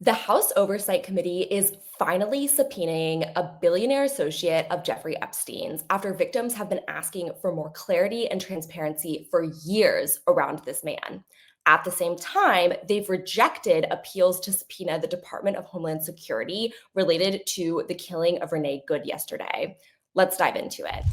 The House Oversight Committee is finally subpoenaing a billionaire associate of Jeffrey Epstein's after victims have been asking for more clarity and transparency for years around this man. At the same time, they've rejected appeals to subpoena the Department of Homeland Security related to the killing of Renee Good yesterday. Let's dive into it.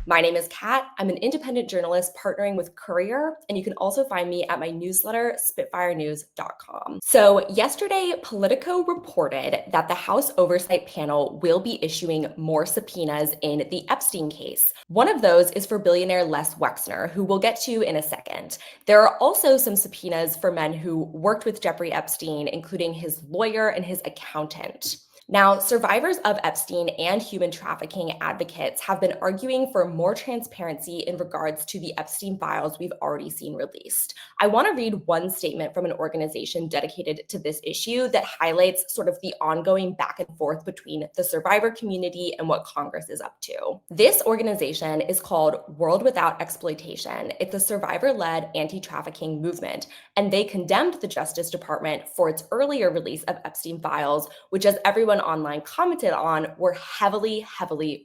My name is Kat. I'm an independent journalist partnering with COURIER, and you can also find me at my newsletter, spitfirenews.com. So yesterday, Politico reported that the House Oversight Panel will be issuing more subpoenas in the Epstein case. One of those is for billionaire Les Wexner, who we'll get to in a second. There are also some subpoenas for men who worked with Jeffrey Epstein, including his lawyer and his accountant. Now, survivors of Epstein and human trafficking advocates have been arguing for more transparency in regards to the Epstein files we've already seen released. I want to read one statement from an organization dedicated to this issue that highlights sort of the ongoing back and forth between the survivor community and what Congress is up to. This organization is called World Without Exploitation. It's a survivor-led anti-trafficking movement, and they condemned the Justice Department for its earlier release of Epstein files, which, as everyone online commented on, were heavily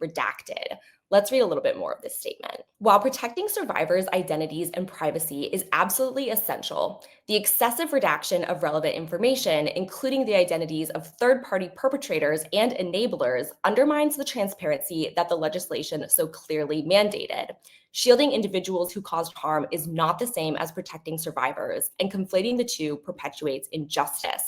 redacted. Let's read a little bit more of this statement. While protecting survivors' identities and privacy is absolutely essential, the excessive redaction of relevant information, including the identities of third-party perpetrators and enablers, undermines the transparency that the legislation so clearly mandated. Shielding individuals who caused harm is not the same as protecting survivors, and conflating the two perpetuates injustice.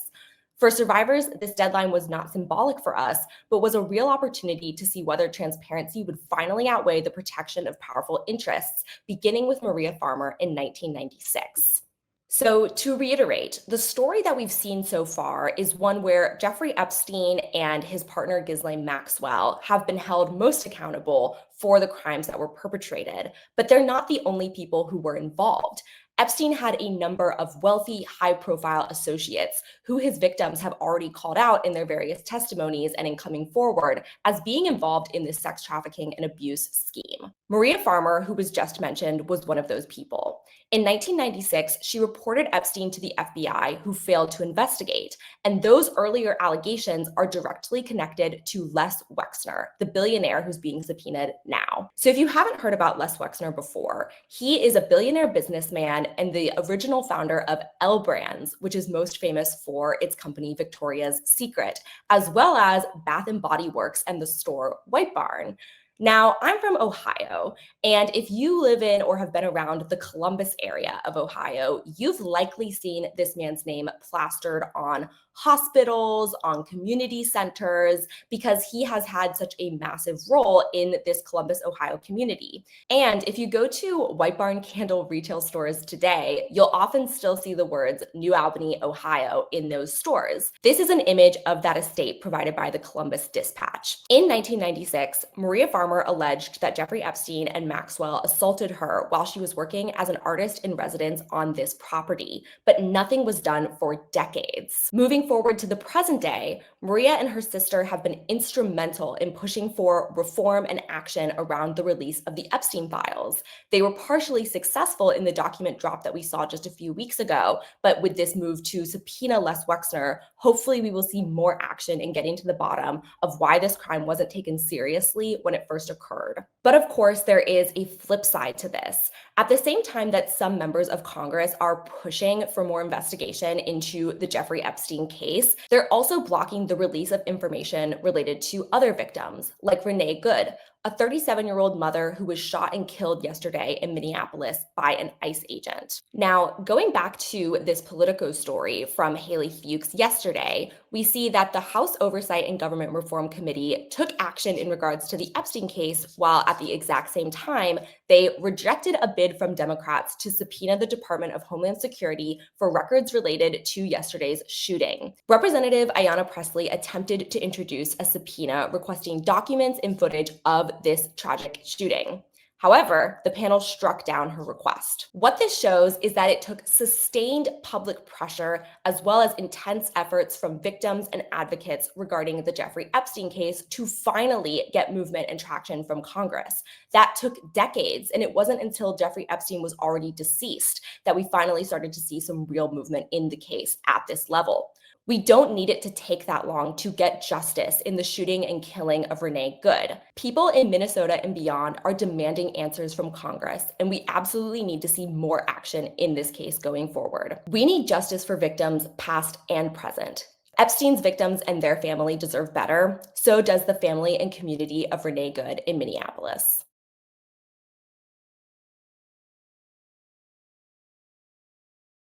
For survivors, this deadline was not symbolic for us, but was a real opportunity to see whether transparency would finally outweigh the protection of powerful interests, beginning with Maria Farmer in 1996. So to reiterate, the story that we've seen so far is one where Jeffrey Epstein and his partner Ghislaine Maxwell have been held most accountable for the crimes that were perpetrated, but they're not the only people who were involved. Epstein had a number of wealthy, high-profile associates who his victims have already called out in their various testimonies and in coming forward as being involved in this sex trafficking and abuse scheme. Maria Farmer, who was just mentioned, was one of those people. In 1996, she reported Epstein to the FBI, who failed to investigate, and those earlier allegations are directly connected to Les Wexner, the billionaire who's being subpoenaed now. So if you haven't heard about Les Wexner before, he is a billionaire businessman and the original founder of L Brands, which is most famous for its company Victoria's Secret, as well as Bath and Body Works and the store White Barn. Now, I'm from Ohio, and if you live in or have been around the Columbus area of Ohio, you've likely seen this man's name plastered on hospitals, on community centers, because he has had such a massive role in this Columbus, Ohio community. And if you go to White Barn candle retail stores today, you'll often still see the words New Albany, Ohio in those stores. This is an image of that estate provided by the Columbus Dispatch. In 1996, Maria Farmer alleged that Jeffrey Epstein and Maxwell assaulted her while she was working as an artist in residence on this property, but nothing was done for decades. Moving forward to the present day, Maria and her sister have been instrumental in pushing for reform and action around the release of the Epstein files. They were partially successful in the document drop that we saw just a few weeks ago, but with this move to subpoena Les Wexner, hopefully we will see more action in getting to the bottom of why this crime wasn't taken seriously when it first occurred. But of course, there is a flip side to this. At the same time that some members of Congress are pushing for more investigation into the Jeffrey Epstein case, they're also blocking the release of information related to other victims, like Renee Good, a 37-year-old mother who was shot and killed yesterday in Minneapolis by an ICE agent. Now, going back to this Politico story from Haley Fuchs yesterday, we see that the House Oversight and Government Reform Committee took action in regards to the Epstein case, while at the exact same time, they rejected a bid from Democrats to subpoena the Department of Homeland Security for records related to yesterday's shooting. Representative Ayanna Pressley attempted to introduce a subpoena requesting documents and footage of this tragic shooting. However, the panel struck down her request. What this shows is that it took sustained public pressure as well as intense efforts from victims and advocates regarding the Jeffrey Epstein case to finally get movement and traction from Congress. That took decades, and it wasn't until Jeffrey Epstein was already deceased that we finally started to see some real movement in the case at this level. We don't need it to take that long to get justice in the shooting and killing of Renee Good. People in Minnesota and beyond are demanding answers from Congress, and we absolutely need to see more action in this case going forward. We need justice for victims past and present. Epstein's victims and their family deserve better. So does the family and community of Renee Good in Minneapolis.